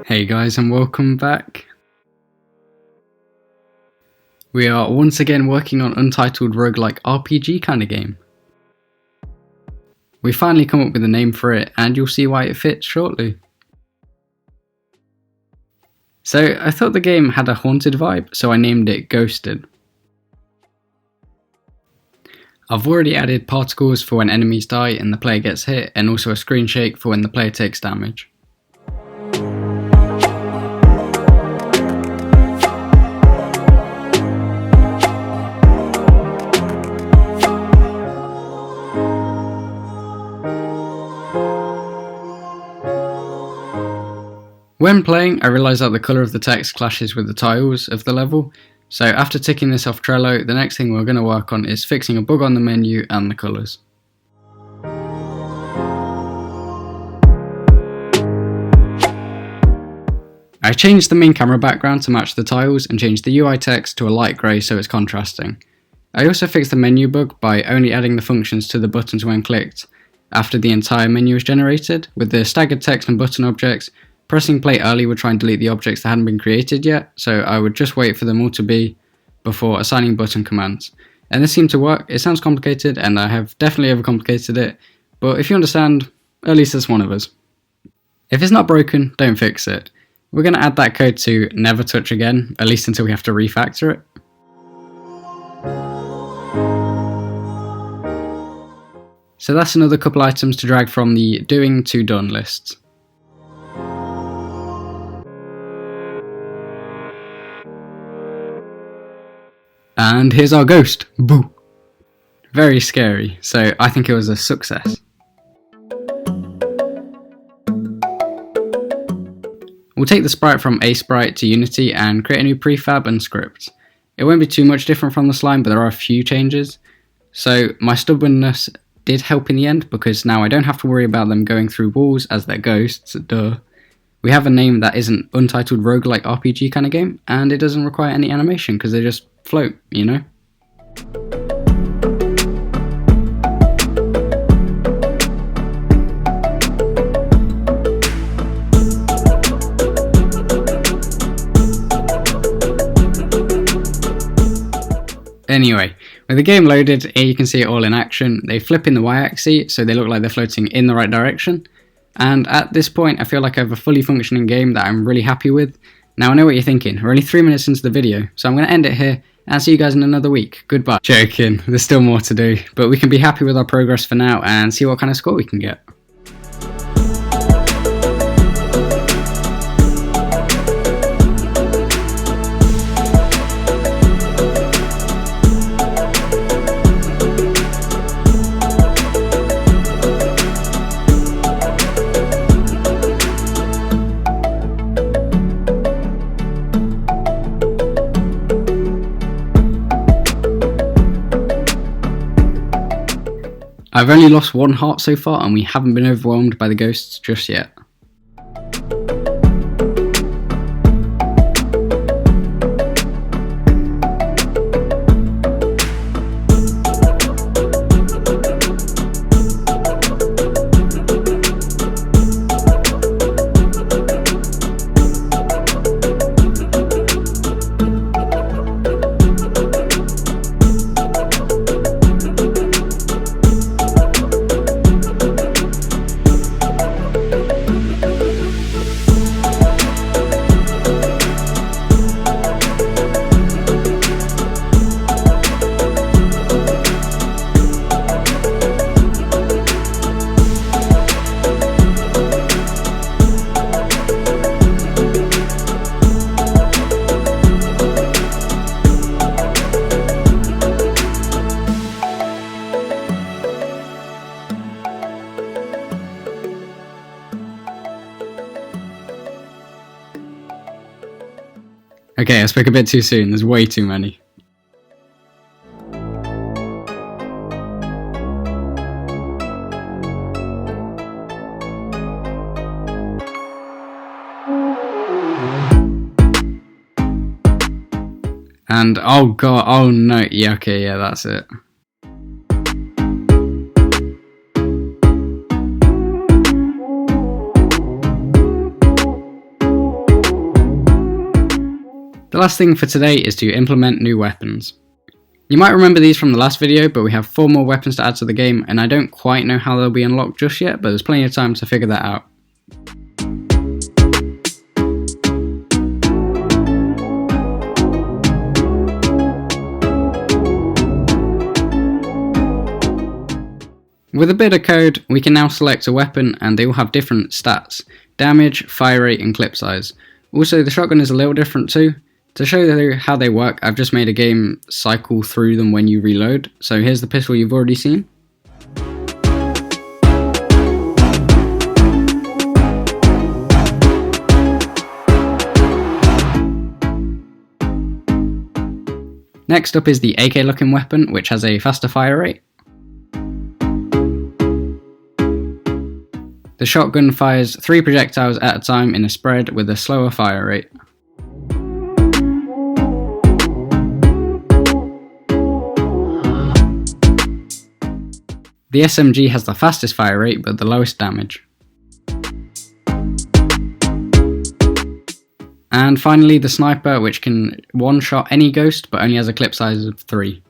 Hey guys, and welcome back. We are once again working on untitled roguelike RPG kind of game. We finally come up with a name for it, and you'll see why it fits shortly. So I thought the game had a haunted vibe, so I named it Ghosted. I've already added particles for when enemies die and the player gets hit, and also a screen shake for when the player takes damage. When playing, I realised that the colour of the text clashes with the tiles of the level, so after ticking this off Trello, the next thing we're going to work on is fixing a bug on the menu and the colours. I changed the main camera background to match the tiles and changed the UI text to a light grey so it's contrasting. I also fixed the menu bug by only adding the functions to the buttons when clicked after the entire menu is generated, with the staggered text and button objects. Pressing play early would try and delete the objects that hadn't been created yet, so I would just wait for them all to be before assigning button commands. And this seemed to work. It sounds complicated, and I have definitely overcomplicated it, but if you understand, at least there's one of us. If it's not broken, don't fix it. We're going to add that code to never touch again, at least until we have to refactor it. So that's another couple items to drag from the doing to done lists. And here's our ghost. Boo! Very scary, so I think it was a success. We'll take the sprite from ASprite to Unity and create a new prefab and script. It won't be too much different from the slime, but there are a few changes. So my stubbornness did help in the end, because now I don't have to worry about them going through walls as they're ghosts, duh. We have a name that isn't untitled roguelike RPG kind of game, and it doesn't require any animation because they just float, you know? Anyway, with the game loaded, here you can see it all in action. They flip in the y-axis, so they look like they're floating in the right direction. And at this point, I feel like I have a fully functioning game that I'm really happy with. Now I know what you're thinking, we're only 3 minutes into the video, so I'm going to end it here, and see you guys in another week. Goodbye. Joking, there's still more to do, but we can be happy with our progress for now and see what kind of score we can get. I've only lost 1 heart so far, and we haven't been overwhelmed by the ghosts just yet. Okay, I spoke a bit too soon, there's way too many. And oh god, oh no, yeah, okay, yeah, that's it. The last thing for today is to implement new weapons. You might remember these from the last video, but we have 4 more weapons to add to the game, and I don't quite know how they'll be unlocked just yet, but there's plenty of time to figure that out. With a bit of code, we can now select a weapon and they will have different stats: damage, fire rate and clip size. Also, the shotgun is a little different too. To show you how they work, I've just made a game cycle through them when you reload. So here's the pistol you've already seen. Next up is the AK looking weapon, which has a faster fire rate. The shotgun fires 3 projectiles at a time in a spread with a slower fire rate. The SMG has the fastest fire rate but the lowest damage. And finally the sniper, which can one-shot any ghost but only has a clip size of 3.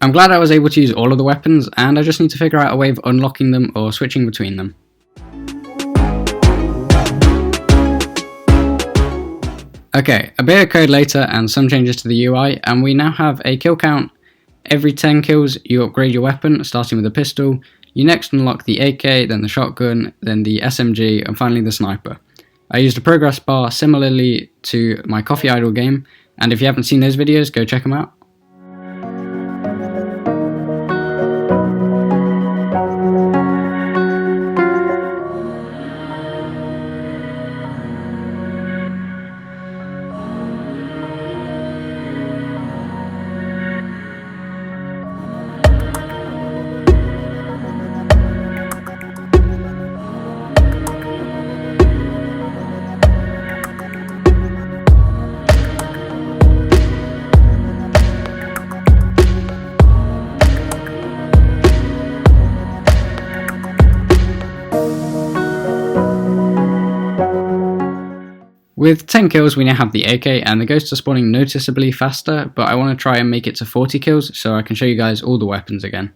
I'm glad I was able to use all of the weapons, and I just need to figure out a way of unlocking them or switching between them. Okay, a bit of code later and some changes to the UI, and we now have a kill count. Every 10 kills you upgrade your weapon, starting with a pistol. You next unlock the AK, then the shotgun, then the SMG, and finally the sniper. I used a progress bar similarly to my Coffee Idol game, and if you haven't seen those videos, go check them out. With 10 kills we now have the AK and the ghosts are spawning noticeably faster, but I want to try and make it to 40 kills so I can show you guys all the weapons again.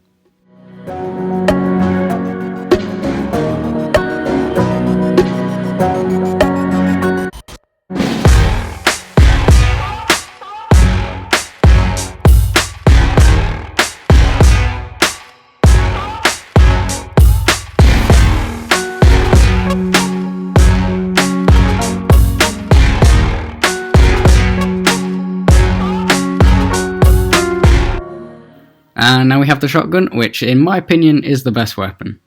And now we have the shotgun, which in my opinion is the best weapon.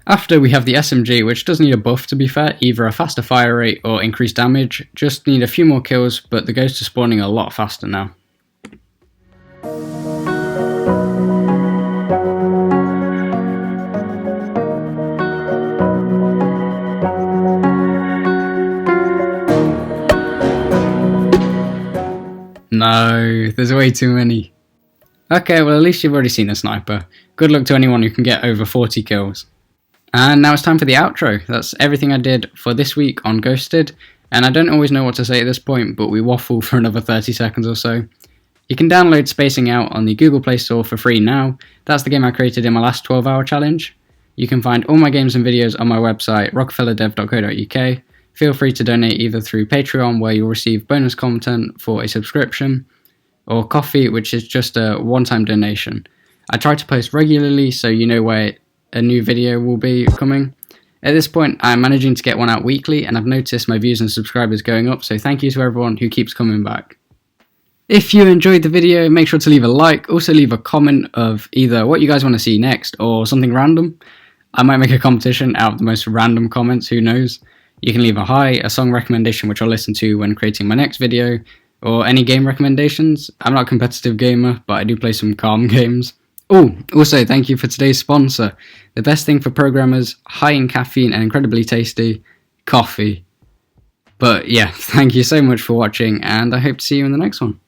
After we have the SMG, which does need a buff to be fair, either a faster fire rate or increased damage. Just need a few more kills, but the ghosts are spawning a lot faster now. No, there's way too many. Okay, well at least you've already seen the sniper. Good luck to anyone who can get over 40 kills. And now it's time for the outro. That's everything I did for this week on Ghosted, and I don't always know what to say at this point, but we waffle for another 30 seconds or so. You can download Spacing Out on the Google Play Store for free now. That's the game I created in my last 12-hour challenge. You can find all my games and videos on my website, rockefellerdev.co.uk. Feel free to donate either through Patreon, where you'll receive bonus content for a subscription, or Ko-fi, which is just a one-time donation. I try to post regularly so you know where a new video will be coming. At this point, I'm managing to get one out weekly, and I've noticed my views and subscribers going up, so thank you to everyone who keeps coming back. If you enjoyed the video, make sure to leave a like, also leave a comment of either what you guys want to see next or something random. I might make a competition out of the most random comments, who knows. You can leave a hi, a song recommendation which I'll listen to when creating my next video, Or any game recommendations? I'm not a competitive gamer, but I do play some calm games. Oh, also thank you for today's sponsor. The best thing for programmers, high in caffeine and incredibly tasty, coffee. But yeah, thank you so much for watching, and I hope to see you in the next one.